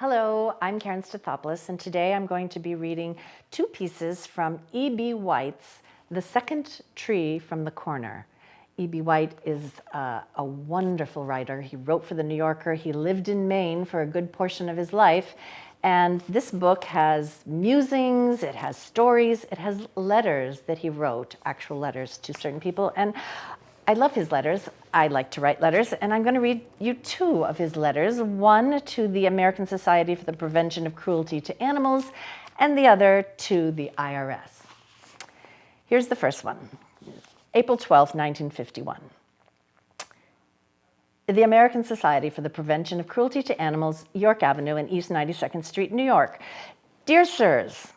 Hello, I'm Karen Stathoplos, and today I'm going to be reading two pieces from E.B. White's The Second Tree from the Corner. E.B. White is a wonderful writer. He wrote for The New Yorker. He lived in Maine for a good portion of his life. And this book has musings, it has stories, it has letters that he wrote, actual letters to certain people. And I love his letters. I like to write letters, and I'm going to read you two of his letters, one to the American Society for the Prevention of Cruelty to Animals, and the other to the IRS. Here's the first one. April 12, 1951. The American Society for the Prevention of Cruelty to Animals, York Avenue and East 92nd Street, New York. Dear Sirs,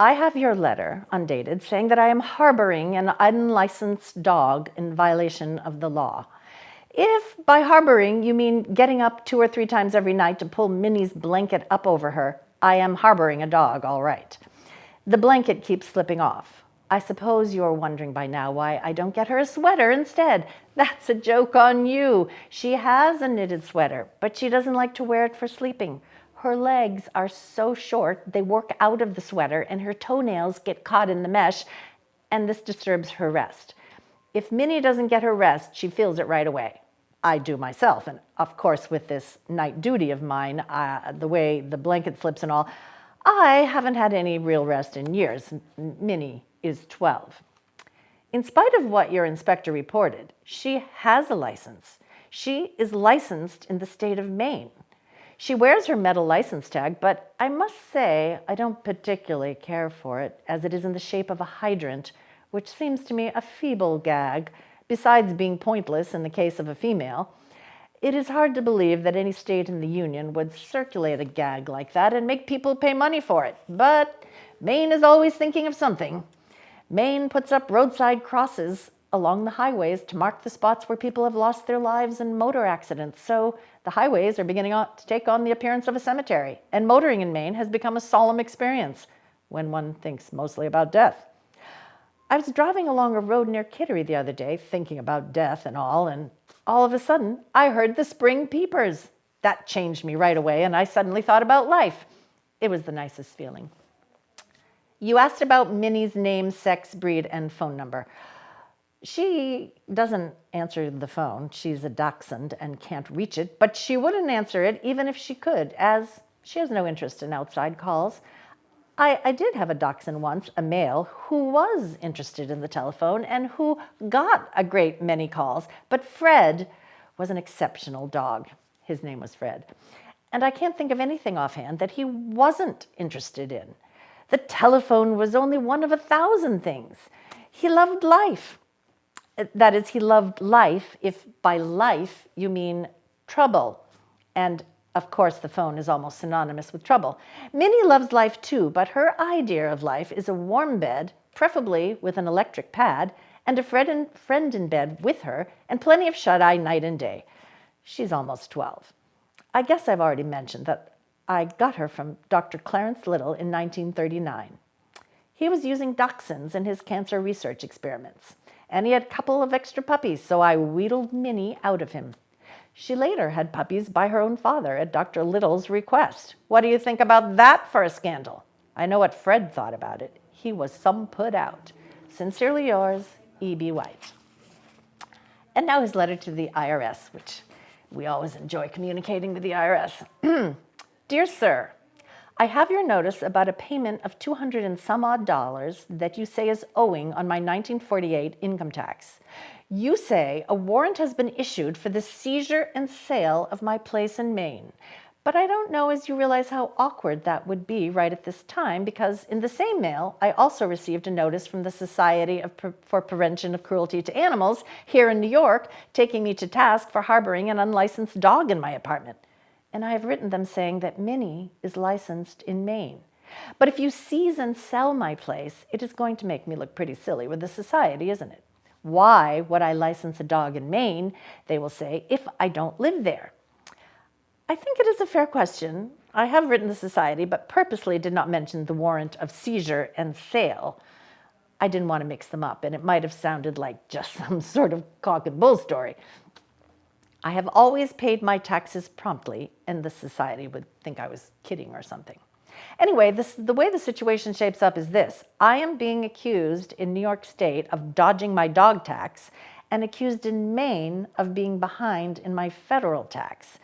I have your letter, undated, saying that I am harboring an unlicensed dog in violation of the law. If by harboring you mean getting up 2 or 3 times every night to pull Minnie's blanket up over her, I am harboring a dog, all right. The blanket keeps slipping off. I suppose you are wondering by now why I don't get her a sweater instead. That's a joke on you. She has a knitted sweater, but she doesn't like to wear it for sleeping. Her legs are so short, they work out of the sweater, and her toenails get caught in the mesh, and this disturbs her rest. If Minnie doesn't get her rest, she feels it right away. I do myself, and of course with this night duty of mine, the way the blanket slips and all, I haven't had any real rest in years. Minnie is 12. In spite of what your inspector reported, she has a license. She is licensed in the state of Maine. She wears her metal license tag, but I must say I don't particularly care for it, as it is in the shape of a hydrant, which seems to me a feeble gag, besides being pointless in the case of a female. It is hard to believe that any state in the Union would circulate a gag like that and make people pay money for it, but Maine is always thinking of something. Maine puts up roadside crosses along the highways to mark the spots where people have lost their lives in motor accidents, so the highways are beginning to take on the appearance of a cemetery, and motoring in Maine has become a solemn experience when one thinks mostly about death. I was driving along a road near Kittery the other day, thinking about death and all of a sudden, I heard the spring peepers. That changed me right away, and I suddenly thought about life. It was the nicest feeling. You asked about Minnie's name, sex, breed, and phone number. She doesn't answer the phone. She's a dachshund and can't reach it, but she wouldn't answer it even if she could, as she has no interest in outside calls. I did have a dachshund once, a male, who was interested in the telephone and who got a great many calls, but Fred was an exceptional dog. His name was Fred. And I can't think of anything offhand that he wasn't interested in. The telephone was only one of 1,000 things. He loved life. That is, he loved life, if by life you mean trouble. And of course, the phone is almost synonymous with trouble. Minnie loves life too, but her idea of life is a warm bed, preferably with an electric pad, and a friend in bed with her, and plenty of shut-eye night and day. She's almost 12. I guess I've already mentioned that I got her from Dr. Clarence Little in 1939. He was using dachshunds in his cancer research experiments, and he had a couple of extra puppies, so I wheedled Minnie out of him. She later had puppies by her own father at Dr. Little's request. What do you think about that for a scandal? I know what Fred thought about it. He was some put out. Sincerely yours, E.B. White. And now his letter to the IRS, which we always enjoy communicating with the IRS. Dear Sir, I have your notice about a payment of $200 and some odd that you say is owing on my 1948 income tax. You say a warrant has been issued for the seizure and sale of my place in Maine. But I don't know as you realize how awkward that would be right at this time, because in the same mail, I also received a notice from the Society for Prevention of Cruelty to Animals here in New York, taking me to task for harboring an unlicensed dog in my apartment. And I have written them saying that Minnie is licensed in Maine. But if you seize and sell my place, it is going to make me look pretty silly with the society, isn't it? Why would I license a dog in Maine, they will say, if I don't live there? I think it is a fair question. I have written the society, but purposely did not mention the warrant of seizure and sale. I didn't want to mix them up, and it might have sounded like just some sort of cock and bull story. I have always paid my taxes promptly, and the society would think I was kidding or something. Anyway, the way the situation shapes up is this. I am being accused in New York State of dodging my dog tax and accused in Maine of being behind in my federal tax.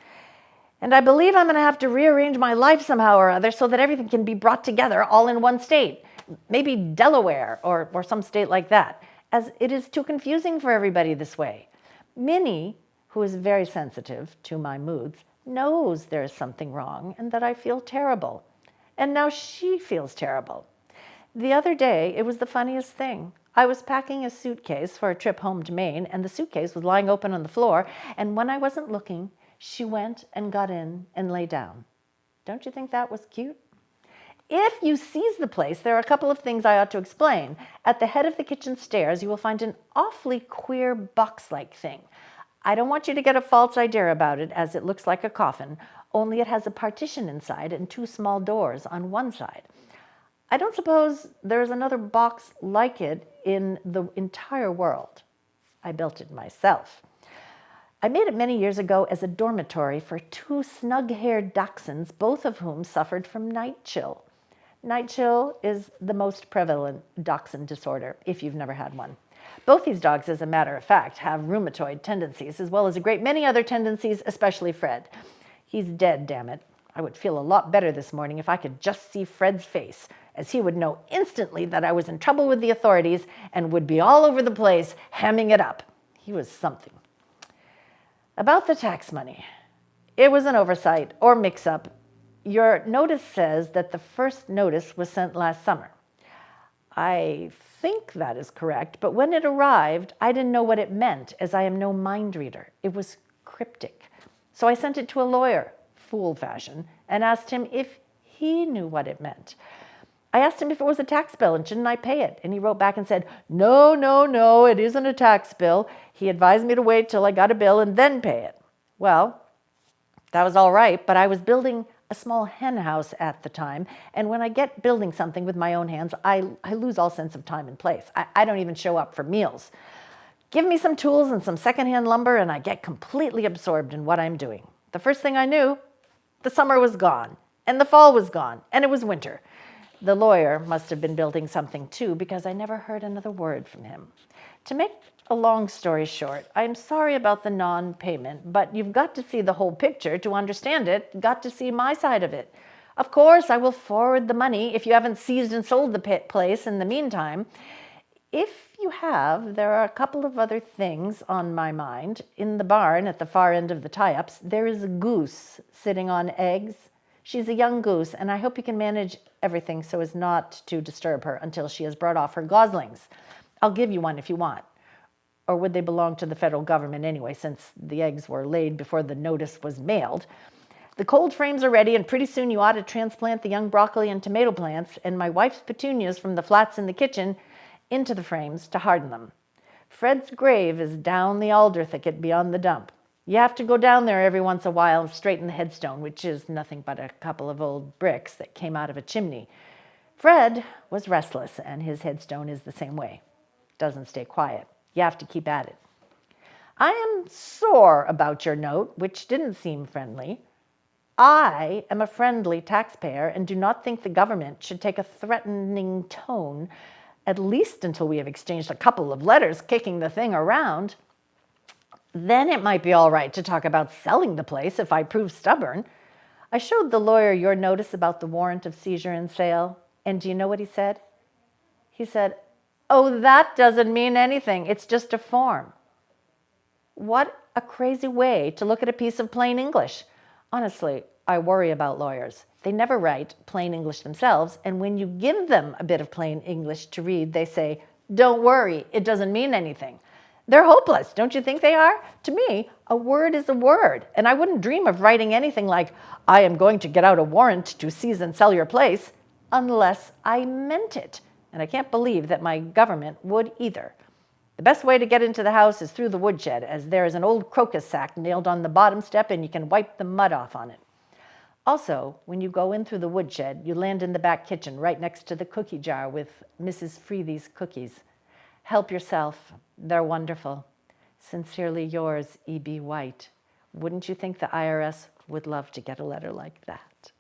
And I believe I'm going to have to rearrange my life somehow or other so that everything can be brought together all in one state. Maybe Delaware or some state like that, as it is too confusing for everybody this way. Minnie, who is very sensitive to my moods, knows there is something wrong and that I feel terrible. And now she feels terrible. The other day, it was the funniest thing. I was packing a suitcase for a trip home to Maine, and the suitcase was lying open on the floor, and when I wasn't looking, she went and got in and lay down. Don't you think that was cute? If you seize the place, there are a couple of things I ought to explain. At the head of the kitchen stairs, you will find an awfully queer box-like thing. I don't want you to get a false idea about it, as it looks like a coffin, only it has a partition inside and two small doors on one side. I don't suppose there is another box like it in the entire world. I built it myself. I made it many years ago as a dormitory for two snug-haired dachshunds, both of whom suffered from night chill. Night chill is the most prevalent dachshund disorder, if you've never had one. Both these dogs, as a matter of fact, have rheumatoid tendencies, as well as a great many other tendencies, especially Fred. He's dead, damn it. I would feel a lot better this morning if I could just see Fred's face, as he would know instantly that I was in trouble with the authorities and would be all over the place hamming it up. He was something. About the tax money. It was an oversight or mix-up. Your notice says that the first notice was sent last summer. I think that is correct, but when it arrived, I didn't know what it meant, as I am no mind reader. It was cryptic. So I sent it to a lawyer, fool fashion, and asked him if he knew what it meant. I asked him if it was a tax bill and shouldn't I pay it? And he wrote back and said, no, it isn't a tax bill. He advised me to wait till I got a bill and then pay it. Well, that was all right, but I was building a small hen house at the time, and when I get building something with my own hands, I lose all sense of time and place. I don't even show up for meals. Give me some tools and some secondhand lumber, and I get completely absorbed in what I'm doing. The first thing I knew, the summer was gone, and the fall was gone, and it was winter. The lawyer must have been building something too, because I never heard another word from him. To make a long story short, I'm sorry about the non-payment, but you've got to see the whole picture to understand it, got to see my side of it. Of course, I will forward the money if you haven't seized and sold the place in the meantime. If you have, there are a couple of other things on my mind. In the barn at the far end of the tie-ups, there is a goose sitting on eggs. She's a young goose, and I hope you can manage everything so as not to disturb her until she has brought off her goslings. I'll give you one if you want. Or would they belong to the federal government anyway, since the eggs were laid before the notice was mailed? The cold frames are ready, and pretty soon you ought to transplant the young broccoli and tomato plants and my wife's petunias from the flats in the kitchen into the frames to harden them. Fred's grave is down the alder thicket beyond the dump. You have to go down there every once in a while and straighten the headstone, which is nothing but a couple of old bricks that came out of a chimney. Fred was restless, and his headstone is the same way. Doesn't stay quiet. You have to keep at it. I am sore about your note, which didn't seem friendly. I am a friendly taxpayer and do not think the government should take a threatening tone, at least until we have exchanged a couple of letters kicking the thing around. Then it might be all right to talk about selling the place if I prove stubborn. I showed the lawyer your notice about the warrant of seizure and sale, and do you know what he said? He said, "Oh, that doesn't mean anything. It's just a form." What a crazy way to look at a piece of plain English. Honestly, I worry about lawyers. They never write plain English themselves, and when you give them a bit of plain English to read, they say, "Don't worry, it doesn't mean anything." They're hopeless, don't you think they are? To me, a word is a word, and I wouldn't dream of writing anything like, "I am going to get out a warrant to seize and sell your place," unless I meant it. And I can't believe that my government would either. The best way to get into the house is through the woodshed, as there is an old crocus sack nailed on the bottom step and you can wipe the mud off on it. Also, when you go in through the woodshed, you land in the back kitchen right next to the cookie jar with Mrs. Freethy's cookies. Help yourself. They're wonderful. Sincerely yours, E.B. White. Wouldn't you think the IRS would love to get a letter like that?